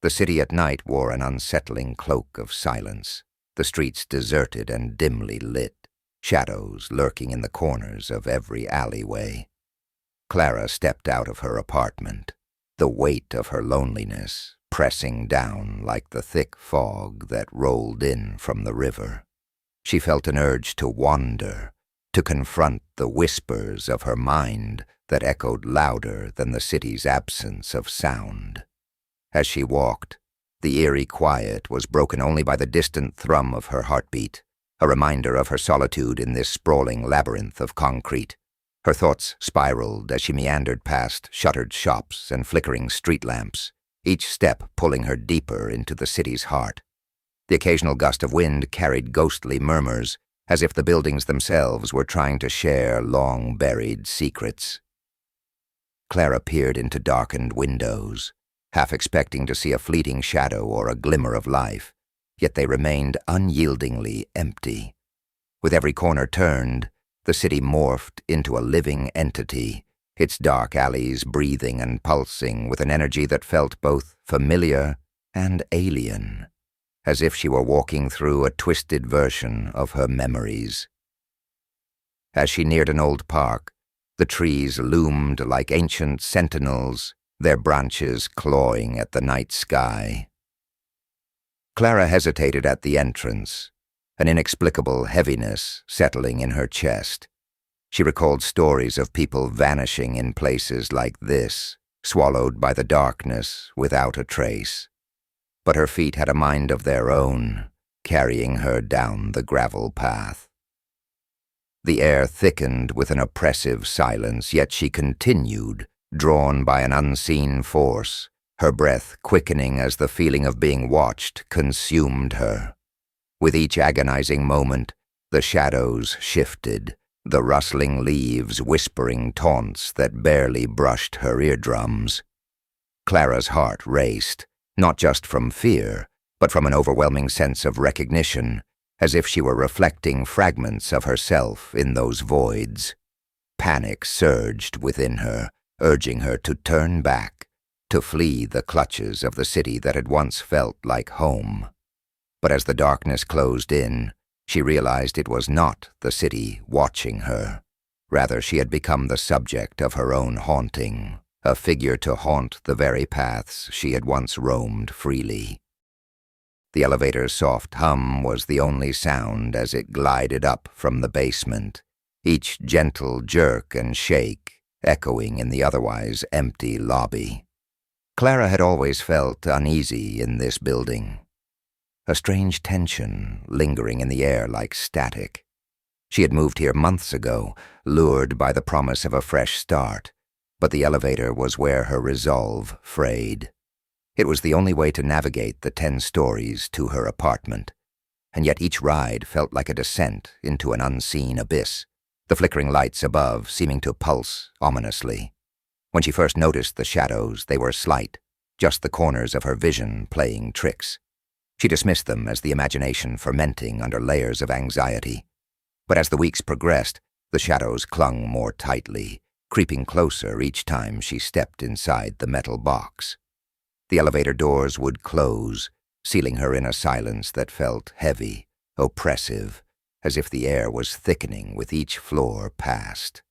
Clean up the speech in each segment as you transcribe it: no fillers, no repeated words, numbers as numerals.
The city at night wore an unsettling cloak of silence, the streets deserted and dimly lit, shadows lurking in the corners of every alleyway. Clara stepped out of her apartment, the weight of her loneliness pressing down like the thick fog that rolled in from the river. She felt an urge to wander, to confront the whispers of her mind that echoed louder than the city's absence of sound. As she walked, the eerie quiet was broken only by the distant thrum of her heartbeat, a reminder of her solitude in this sprawling labyrinth of concrete. Her thoughts spiraled as she meandered past shuttered shops and flickering street lamps, each step pulling her deeper into the city's heart. The occasional gust of wind carried ghostly murmurs, as if the buildings themselves were trying to share long-buried secrets. Clara peered into darkened windows, half expecting to see a fleeting shadow or a glimmer of life, yet they remained unyieldingly empty. With every corner turned, the city morphed into a living entity, its dark alleys breathing and pulsing with an energy that felt both familiar and alien, as if she were walking through a twisted version of her memories. As she neared an old park, the trees loomed like ancient sentinels, their branches clawing at the night sky. Clara hesitated at the entrance, an inexplicable heaviness settling in her chest. She recalled stories of people vanishing in places like this, swallowed by the darkness without a trace. But her feet had a mind of their own, carrying her down the gravel path. The air thickened with an oppressive silence, yet she continued, drawn by an unseen force, her breath quickening as the feeling of being watched consumed her. With each agonizing moment, the shadows shifted, the rustling leaves whispering taunts that barely brushed her eardrums. Clara's heart raced, not just from fear, but from an overwhelming sense of recognition, as if she were reflecting fragments of herself in those voids. Panic surged within her, urging her to turn back, to flee the clutches of the city that had once felt like home. But as the darkness closed in, she realized it was not the city watching her. Rather, she had become the subject of her own haunting, a figure to haunt the very paths she had once roamed freely. The elevator's soft hum was the only sound as it glided up from the basement, each gentle jerk and shake echoing in the otherwise empty lobby. Clara had always felt uneasy in this building, a strange tension lingering in the air like static. She had moved here months ago, lured by the promise of a fresh start, but the elevator was where her resolve frayed. It was the only way to navigate the 10 stories to her apartment, and yet each ride felt like a descent into an unseen abyss, the flickering lights above seeming to pulse ominously. When she first noticed the shadows, they were slight, just the corners of her vision playing tricks. She dismissed them as the imagination fermenting under layers of anxiety. But as the weeks progressed, the shadows clung more tightly, creeping closer each time she stepped inside the metal box. The elevator doors would close, sealing her in a silence that felt heavy, oppressive, as if the air was thickening with each floor passed.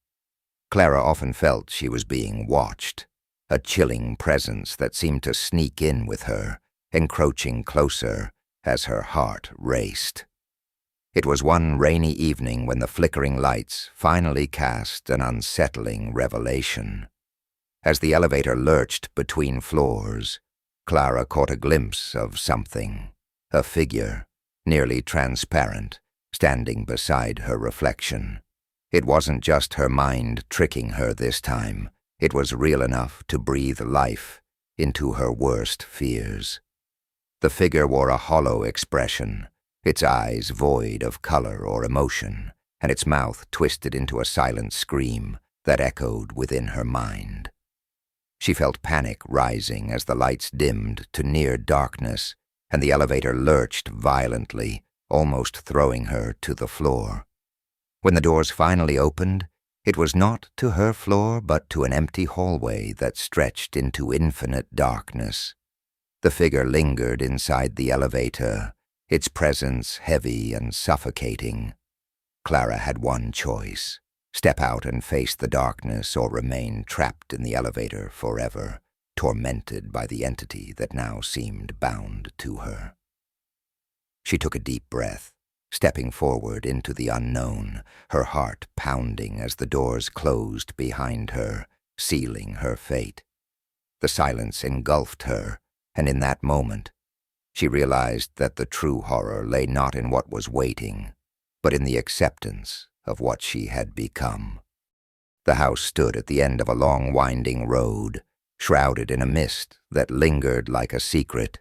Clara often felt she was being watched, a chilling presence that seemed to sneak in with her, encroaching closer as her heart raced. It was one rainy evening when the flickering lights finally cast an unsettling revelation. As the elevator lurched between floors, Clara caught a glimpse of something, a figure, nearly transparent, standing beside her reflection. It wasn't just her mind tricking her this time. It was real enough to breathe life into her worst fears. The figure wore a hollow expression, its eyes void of color or emotion, and its mouth twisted into a silent scream that echoed within her mind. She felt panic rising as the lights dimmed to near darkness, and the elevator lurched violently, almost throwing her to the floor. When the doors finally opened, it was not to her floor but to an empty hallway that stretched into infinite darkness. The figure lingered inside the elevator, its presence heavy and suffocating. Clara had one choice: step out and face the darkness, or remain trapped in the elevator forever, tormented by the entity that now seemed bound to her. She took a deep breath, stepping forward into the unknown, her heart pounding as the doors closed behind her, sealing her fate. The silence engulfed her, and in that moment, she realized that the true horror lay not in what was waiting, but in the acceptance of what she had become. The house stood at the end of a long winding road, shrouded in a mist that lingered like a secret.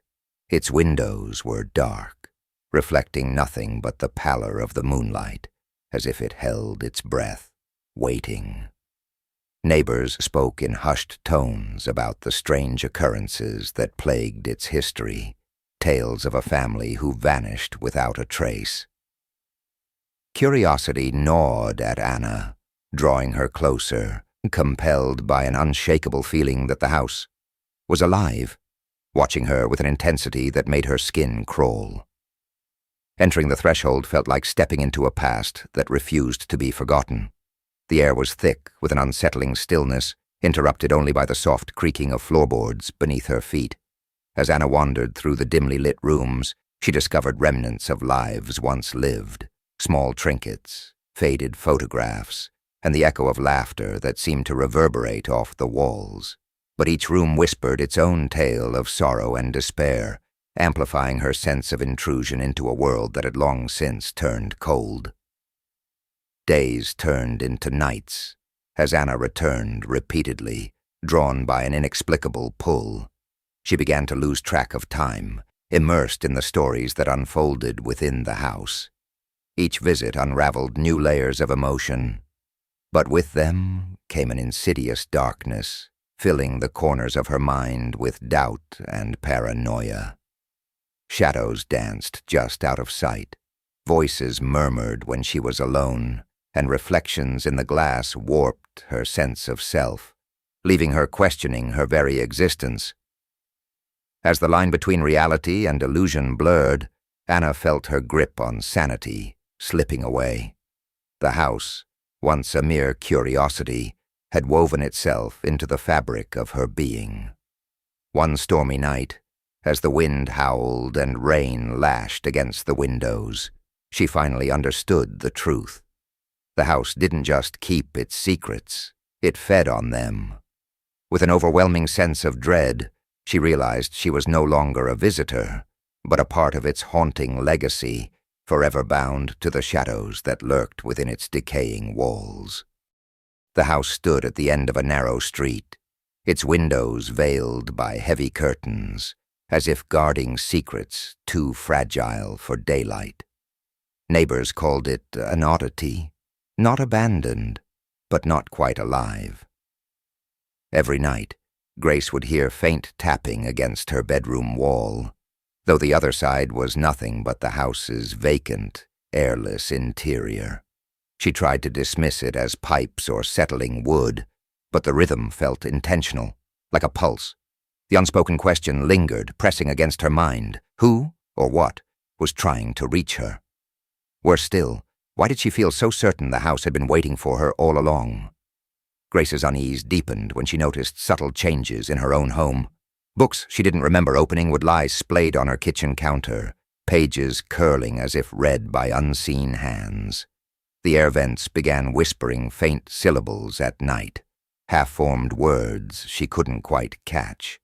Its windows were dark, reflecting nothing but the pallor of the moonlight, as if it held its breath, waiting. Neighbors spoke in hushed tones about the strange occurrences that plagued its history, tales of a family who vanished without a trace. Curiosity gnawed at Anna, drawing her closer, compelled by an unshakable feeling that the house was alive, watching her with an intensity that made her skin crawl. Entering the threshold felt like stepping into a past that refused to be forgotten. The air was thick with an unsettling stillness, interrupted only by the soft creaking of floorboards beneath her feet. As Anna wandered through the dimly lit rooms, she discovered remnants of lives once lived, small trinkets, faded photographs, and the echo of laughter that seemed to reverberate off the walls. But each room whispered its own tale of sorrow and despair, amplifying her sense of intrusion into a world that had long since turned cold. Days turned into nights, as Anna returned repeatedly, drawn by an inexplicable pull. She began to lose track of time, immersed in the stories that unfolded within the house. Each visit unraveled new layers of emotion, but with them came an insidious darkness, filling the corners of her mind with doubt and paranoia. Shadows danced just out of sight, voices murmured when she was alone, and reflections in the glass warped her sense of self, leaving her questioning her very existence. As the line between reality and illusion blurred, Anna felt her grip on sanity slipping away. The house, once a mere curiosity, had woven itself into the fabric of her being. One stormy night, as the wind howled and rain lashed against the windows, she finally understood the truth. The house didn't just keep its secrets, it fed on them. With an overwhelming sense of dread, she realized she was no longer a visitor, but a part of its haunting legacy, forever bound to the shadows that lurked within its decaying walls. The house stood at the end of a narrow street, its windows veiled by heavy curtains, as if guarding secrets too fragile for daylight. Neighbors called it an oddity, not abandoned, but not quite alive. Every night, Grace would hear faint tapping against her bedroom wall, though the other side was nothing but the house's vacant, airless interior. She tried to dismiss it as pipes or settling wood, but the rhythm felt intentional, like a pulse. The unspoken question lingered, pressing against her mind. Who, or what, was trying to reach her? Worse still, why did she feel so certain the house had been waiting for her all along? Grace's unease deepened when she noticed subtle changes in her own home. Books she didn't remember opening would lie splayed on her kitchen counter, pages curling as if read by unseen hands. The air vents began whispering faint syllables at night, half-formed words she couldn't quite catch.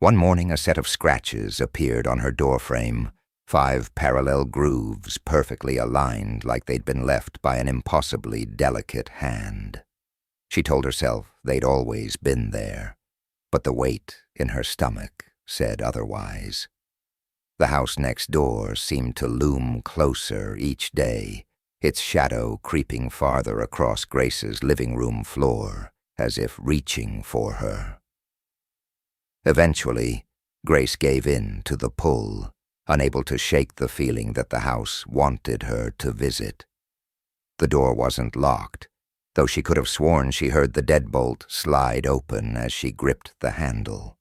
One morning a set of scratches appeared on her doorframe, 5 parallel grooves perfectly aligned like they'd been left by an impossibly delicate hand. She told herself they'd always been there, but the weight in her stomach said otherwise. The house next door seemed to loom closer each day, its shadow creeping farther across Grace's living room floor, as if reaching for her. Eventually, Grace gave in to the pull, unable to shake the feeling that the house wanted her to visit. The door wasn't locked, though she could have sworn she heard the deadbolt slide open as she gripped the handle.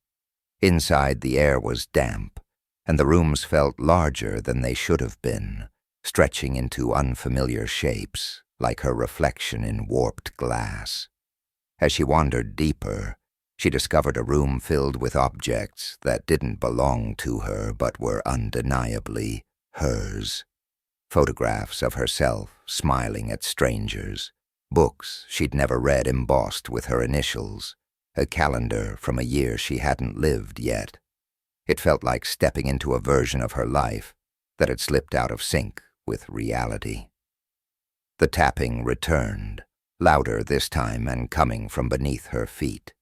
Inside, the air was damp, and the rooms felt larger than they should have been, stretching into unfamiliar shapes, like her reflection in warped glass. As she wandered deeper, she discovered a room filled with objects that didn't belong to her but were undeniably hers. Photographs of herself smiling at strangers, books she'd never read embossed with her initials, a calendar from a year she hadn't lived yet. It felt like stepping into a version of her life that had slipped out of sync with reality. The tapping returned, louder this time and coming from beneath her feet.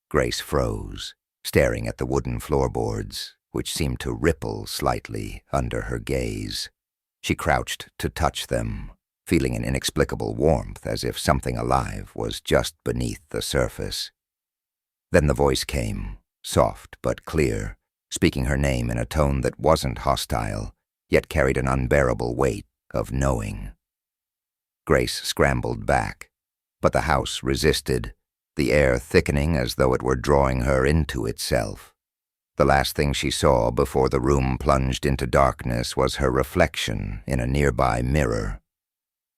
Grace froze, staring at the wooden floorboards, which seemed to ripple slightly under her gaze. She crouched to touch them, feeling an inexplicable warmth as if something alive was just beneath the surface. Then the voice came, soft but clear, speaking her name in a tone that wasn't hostile, yet carried an unbearable weight of knowing. Grace scrambled back, but the house resisted, the air thickening as though it were drawing her into itself. The last thing she saw before the room plunged into darkness was her reflection in a nearby mirror.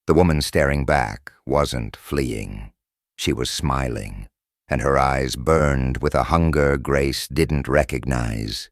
The woman staring back wasn't fleeing. She was smiling, and her eyes burned with a hunger Grace didn't recognize.